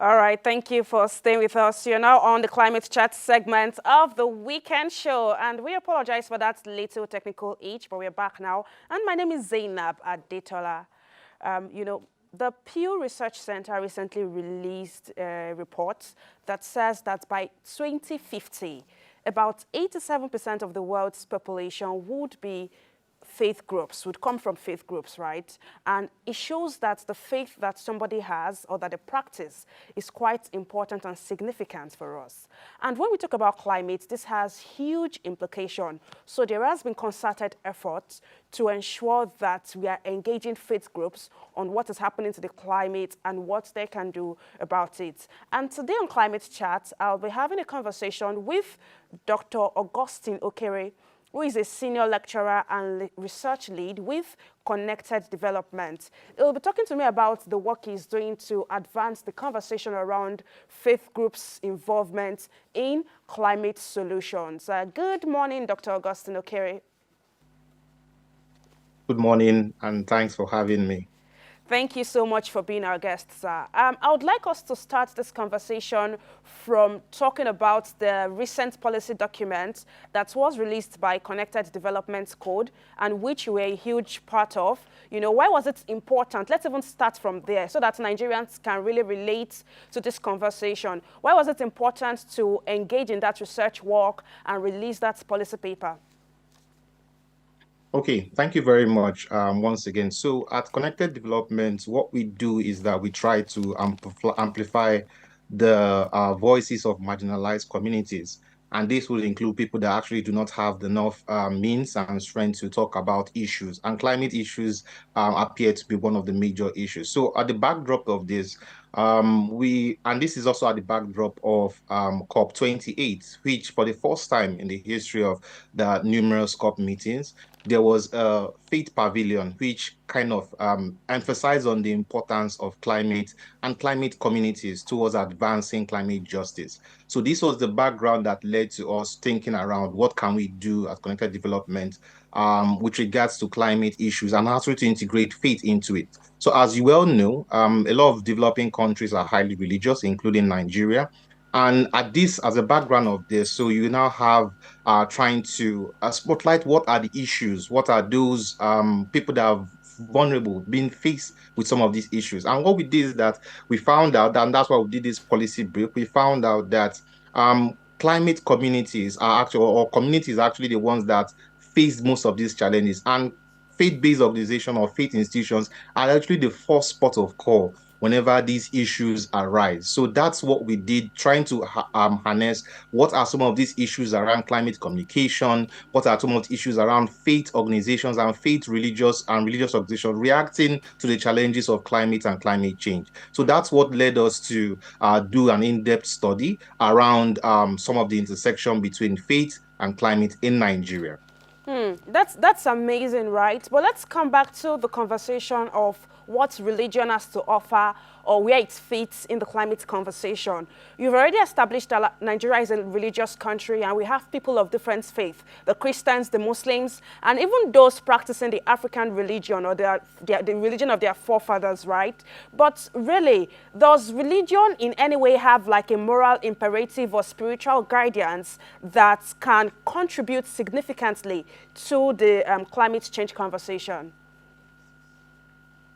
All right, thank you for staying with us. You're now on the climate chat segment of the weekend show, and we apologize for that little technical itch, but we're back now. And my name is Zainab Adetola. The Pew Research Center recently released a report that says that by 2050, about 87% of the world's population would be faith groups, would come from faith groups, right? And it shows that the faith that somebody has or that they practice is quite important and significant for us. And when we talk about climate, this has huge implication. So there has been concerted efforts to ensure that we are engaging faith groups on what is happening to the climate and what they can do about it. And today on Climate Chat, I'll be having a conversation with Dr. Augustine Okere, who is a senior lecturer and research lead with Connected Development. He'll be talking to me about the work he's doing to advance the conversation around faith groups' involvement in climate solutions. Good morning, Dr. Augustine Okere. Good morning, and thanks for having me. Thank you so much for being our guest, sir. I would like us to start this conversation from talking about the recent policy document that was released by Connected Development Code and which you were a huge part of. Why was it important? Let's even start from there so that Nigerians can really relate to this conversation. Why was it important to engage in that research work and release that policy paper? Okay, thank you very much once again. So at Connected Development, what we do is that we try to amplify the voices of marginalized communities. And this will include people that actually do not have enough means and strength to talk about issues. And climate issues appear to be one of the major issues. So at the backdrop of this, and this is also at the backdrop of COP28, which for the first time in the history of the numerous COP meetings, there was a faith pavilion which kind of emphasized on the importance of climate and climate communities towards advancing climate justice. So this was the background that led to us thinking around what can we do at Connected Development with regards to climate issues and how to integrate faith into it. So as you well know, a lot of developing countries are highly religious, including Nigeria. And at this, as a background of this, so you now have trying to spotlight what are the issues, what are those people that are vulnerable, being faced with some of these issues. And what we did is that we found out, and that's why we did this policy brief, we found out that climate communities are actually, or communities are actually the ones that face most of these challenges. And faith-based organization or faith institutions are actually the first spot of call whenever these issues arise. So that's what we did, trying to harness what are some of these issues around climate communication, what are some of the issues around faith organizations and faith religious organizations reacting to the challenges of climate and climate change. So that's what led us to do an in-depth study around some of the intersection between faith and climate in Nigeria. That's amazing, right? But let's come back to the conversation of what religion has to offer or where it fits in the climate conversation. You've already established that Nigeria is a religious country and we have people of different faith, the Christians, the Muslims, and even those practicing the African religion or the religion of their forefathers, right? But really, does religion in any way have like a moral imperative or spiritual guidance that can contribute significantly to the climate change conversation?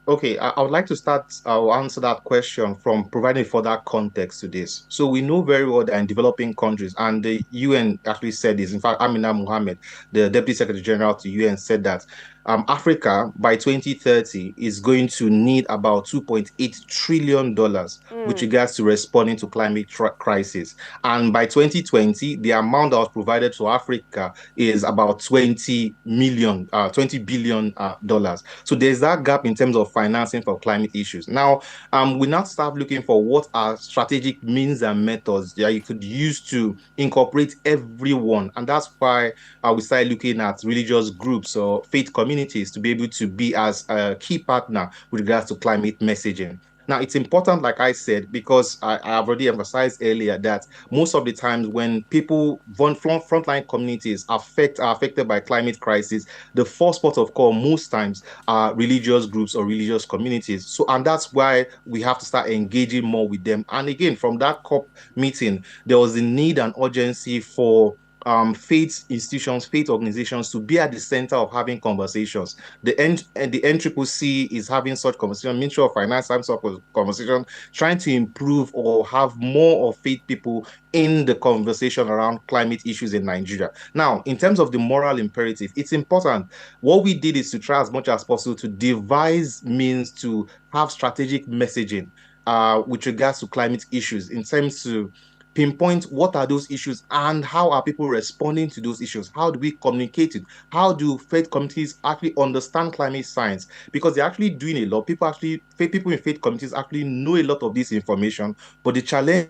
Okay, I would like to start, I'll answer that question from providing further context to this. So we know very well that in developing countries, and the UN actually said this, in fact, Amina Mohammed, the Deputy Secretary General to UN, said that Africa by 2030 is going to need about $2.8 trillion with regards to responding to climate crisis. And by 2020, the amount that was provided to Africa is about 20 billion dollars. So there's that gap in terms of financing for climate issues. Now, we now start looking for what are strategic means and methods that you could use to incorporate everyone. And that's why we started looking at religious groups or faith communities to be able to be as a key partner with regards to climate messaging. Now, it's important, like I said, because I have already emphasized earlier that most of the times when people, frontline communities are affected by climate crisis, the first port of call most times are religious groups or religious communities. So, and that's why we have to start engaging more with them. And again, from that COP meeting, there was a need and urgency for faith institutions, faith organizations to be at the center of having conversations. The NCCC is having such conversation. Ministry of Finance having such conversation, trying to improve or have more of faith people in the conversation around climate issues in Nigeria. Now, in terms of the moral imperative, it's important. What we did is to try as much as possible to devise means to have strategic messaging with regards to climate issues in terms to pinpoint what are those issues and how are people responding to those issues. How do we communicate it? How do faith communities actually understand climate science? Because they're actually doing a lot. People in faith communities actually know a lot of this information, but the challenge.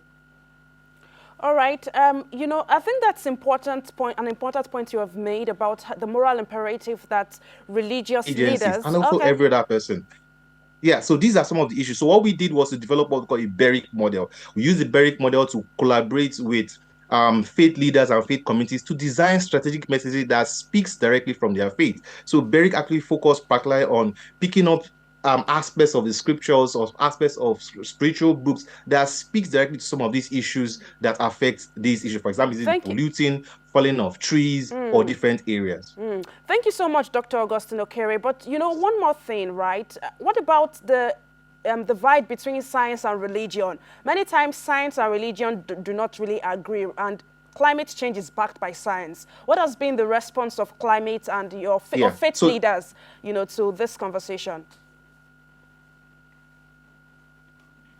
All right. I think that's an important point you have made about the moral imperative that religious Agencies leaders. and also Okay. every other person. Yeah, so these are some of the issues. So what we did was to develop what we call a BERIC model. We use the BERIC model to collaborate with faith leaders and faith communities to design strategic messaging that speaks directly from their faith. So BERIC actually focused particularly on picking up aspects of the scriptures or aspects of spiritual books that speaks directly to some of these issues that affect these issues. For example, is it Thank you. polluting, falling of trees, or different areas? Thank you so much, Dr. Augustine Okere. But one more thing, right? What about the divide between science and religion? Many times, science and religion do not really agree, and climate change is backed by science. What has been the response of climate and your Yeah. faith So leaders, to this conversation?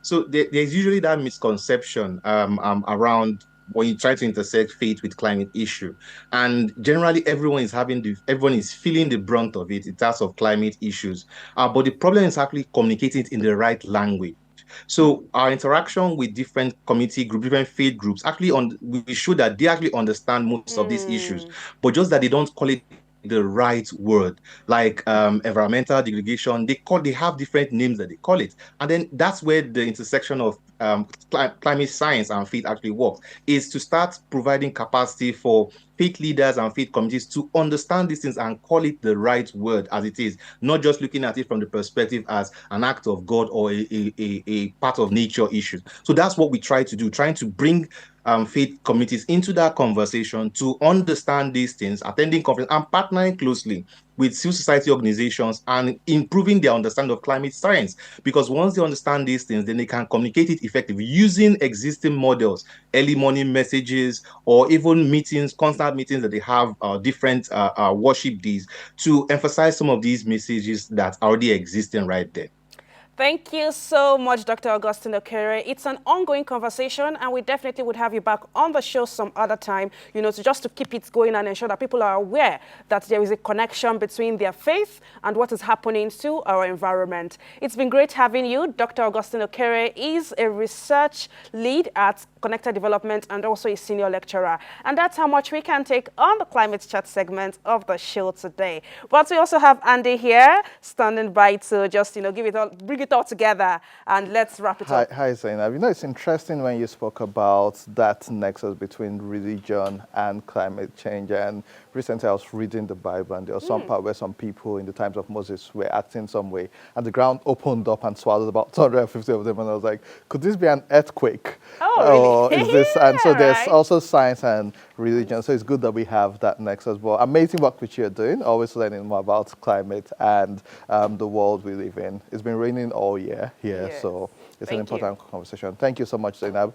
So there's usually that misconception around when you try to intersect faith with climate issue, and generally everyone is feeling the brunt of it in terms of climate issues. But the problem is actually communicating it in the right language. So our interaction with different community groups, different faith groups, actually we show that they actually understand most of these issues, but just that they don't call it the right word, like environmental degradation. They have different names that they call it, and then that's where the intersection of climate science and faith actually works, is to start providing capacity for faith leaders and faith communities to understand these things and call it the right word as it is, not just looking at it from the perspective as an act of God or a part of nature issues. So that's what we try to do, trying to bring faith communities into that conversation to understand these things, attending conferences and partnering closely with civil society organizations and improving their understanding of climate science. Because once they understand these things, then they can communicate it effectively using existing models, early morning messages, or even meetings, constant meetings that they have different worship days to emphasize some of these messages that are already existing right there. Thank you so much, Dr. Augustine Okere. It's an ongoing conversation, and we definitely would have you back on the show some other time, to keep it going and ensure that people are aware that there is a connection between their faith and what is happening to our environment. It's been great having you. Dr. Augustine Okere is a research lead at Connected Development and also a senior lecturer. And that's how much we can take on the Climate Chat segment of the show today. But we also have Andy here standing by to just, bring it all together, and let's wrap it up. Hi, Zainab. It's interesting when you spoke about that nexus between religion and climate change. And recently I was reading the Bible, and there was some part where some people in the times of Moses were acting some way, and the ground opened up and swallowed about 250 of them. And I was like, could this be an earthquake? Oh, really? Is this? And so there's Right. also science and religion. So it's good that we have that nexus. But amazing work which you're doing, always learning more about climate and the world we live in. It's been raining all year here, Yes. so it's Thank an important conversation. Thank you so much, Zainab.